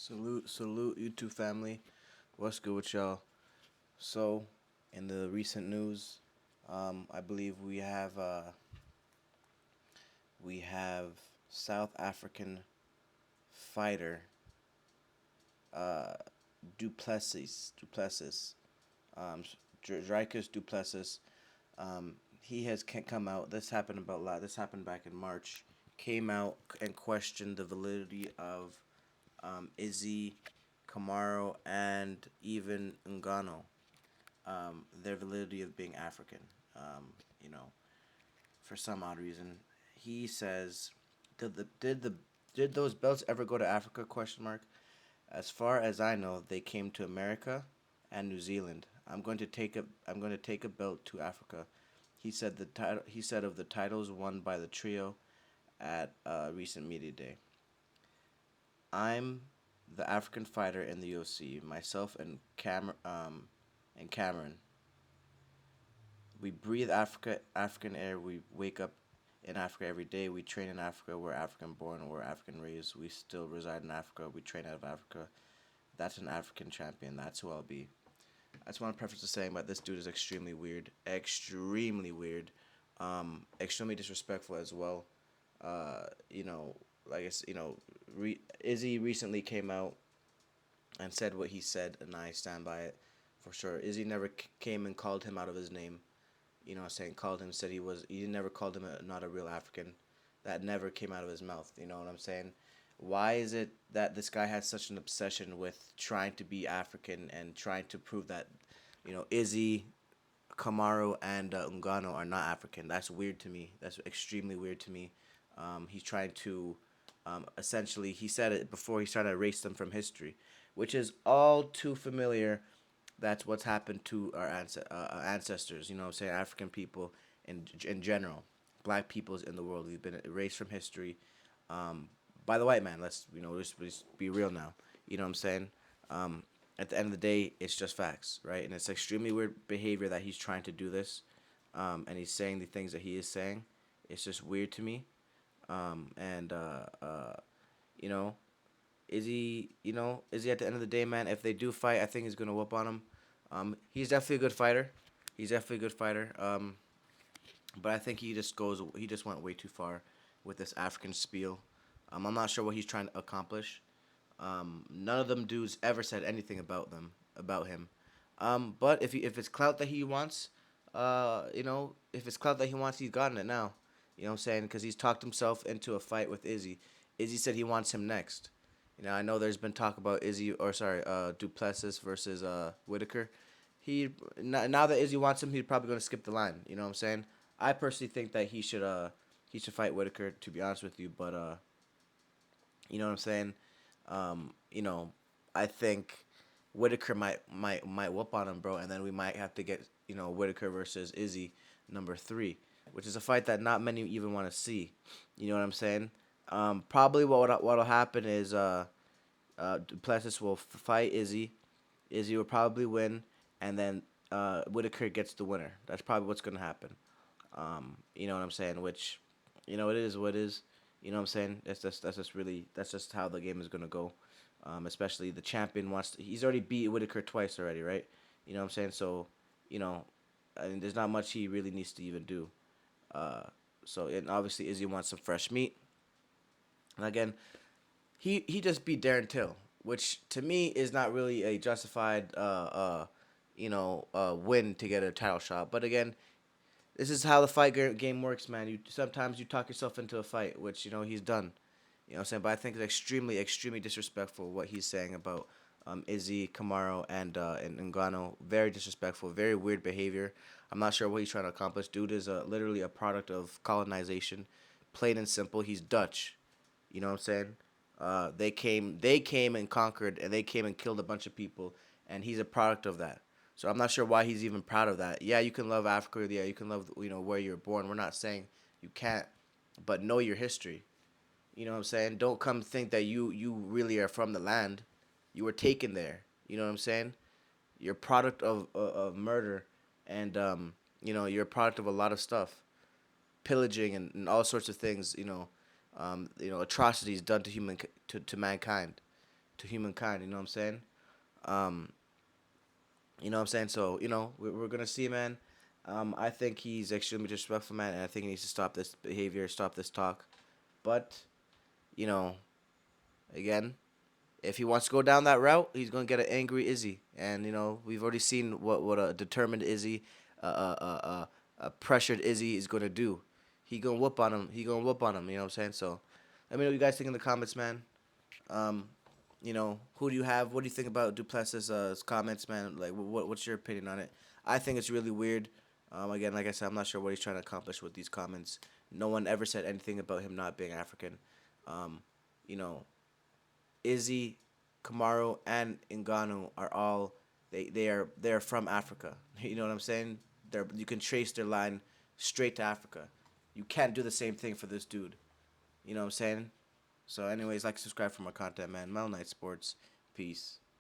Salute, YouTube family. What's good with y'all? So, in the recent news, I believe we have South African fighter uh, Duplessis, Dricus Du Plessis. He has come out. This happened back in March. Came out and questioned the validity of Izzy, Camaro, and even Ngannou, their validity of being African. You know, for some odd reason, he says, did those belts ever go to Africa? Question mark. As far as I know, they came to America and New Zealand. I'm going to take a belt to Africa. He said the title. He said of the titles won by the trio at a recent media day. I'm the African fighter in the UFC. Myself and Cameron. We breathe African air. We wake up in Africa every day. We train in Africa. We're African born. We're African raised. We still reside in Africa. We train out of Africa. That's an African champion. That's who I'll be. I just want to preface to saying that this dude is extremely weird. Extremely weird. Extremely disrespectful as well. You know, like it's Izzy recently came out and said what he said, and I stand by it for sure. Izzy never came and called him out of his name. You know, saying called him, said he was. He never called him not a real African. That never came out of his mouth. You know what I'm saying? Why is it that this guy has such an obsession with trying to be African and trying to prove that, Izzy, Kamaru, and Ungano are not African? That's weird to me. That's extremely weird to me. He's trying to, essentially, he said it before, he's trying to erase them from history, which is all too familiar. That's what's happened to our ancestors. You know what I'm saying? African people in general, black peoples in the world. We've been erased from history by the white man. Let's just be real now. You know what I'm saying? At the end of the day, it's just facts, right? And it's extremely weird behavior that he's trying to do this, and he's saying the things that he is saying. It's just weird to me. And you know, is he at the end of the day, man? If they do fight, I think he's gonna whoop on him. He's definitely a good fighter. He's definitely a good fighter. But I think he just went way too far with this African spiel. I'm not sure what he's trying to accomplish. None of them dudes ever said anything about him. But if it's clout that he wants, if it's clout that he wants, he's gotten it now. You know what I'm saying? Because he's talked himself into a fight with Izzy. Izzy said he wants him next. I know there's been talk about Duplessis versus Whitaker. Now that Izzy wants him, he's probably gonna skip the line. You know what I'm saying? I personally think that he should fight Whitaker. To be honest with you, but you know what I'm saying? You know, I think Whitaker might whoop on him, bro, and then we might have to get Whitaker versus Izzy number 3, which is a fight that not many even want to see. You know what I'm saying? Probably what'll happen is Duplessis will fight Izzy. Izzy will probably win, and then Whitaker gets the winner. That's probably what's gonna happen. You know what I'm saying? Which, it is what it is. You know what I'm saying? That's just how the game is gonna go. Especially the champion he's already beat Whitaker twice already, right? You know what I'm saying? So, you know, I mean, there's not much he really needs to even do. Uh, and obviously Izzy wants some fresh meat. And again, he just beat Darren Till, which to me is not really a justified win to get a title shot. But again, this is how the game works, man. Sometimes you talk yourself into a fight, which he's done. You know what I'm saying? But I think it's extremely, extremely disrespectful what he's saying about Izzy, Camaro, and Ngannou. Very disrespectful, very weird behavior. I'm not sure what he's trying to accomplish. Dude is literally a product of colonization. Plain and simple, he's Dutch. You know what I'm saying? They came and conquered, and they came and killed a bunch of people, and he's a product of that. So I'm not sure why he's even proud of that. Yeah, you can love Africa. Yeah, you can love where you're born. We're not saying you can't, but know your history. You know what I'm saying? Don't come think that you really are from the land. You were taken there. You know what I'm saying? You're a product of murder, and you're a product of a lot of stuff, pillaging and all sorts of things. Atrocities done to mankind. to humankind. You know what I'm saying? Um, you know what I'm saying? So we're gonna see, man. I think he's extremely disrespectful, man, and I think he needs to stop this behavior, stop this talk. But you know, again, if he wants to go down that route, he's gonna get an angry Izzy, and we've already seen what a determined Izzy, a pressured Izzy is gonna do. He gonna whoop on him. He gonna whoop on him. You know what I'm saying? So, let me know what you guys think in the comments, man. Um, who do you have? What do you think about Duplessis' comments, man? Like, what's your opinion on it? I think it's really weird. Again, like I said, I'm not sure what he's trying to accomplish with these comments. No one ever said anything about him not being African. Um, you know, Izzy, Kamaru, and Ngannou are all they're from Africa. You know what I'm saying? You can trace their line straight to Africa. You can't do the same thing for this dude. You know what I'm saying? So, anyways, like, subscribe for more content, man. Mel Knight Sports. Peace.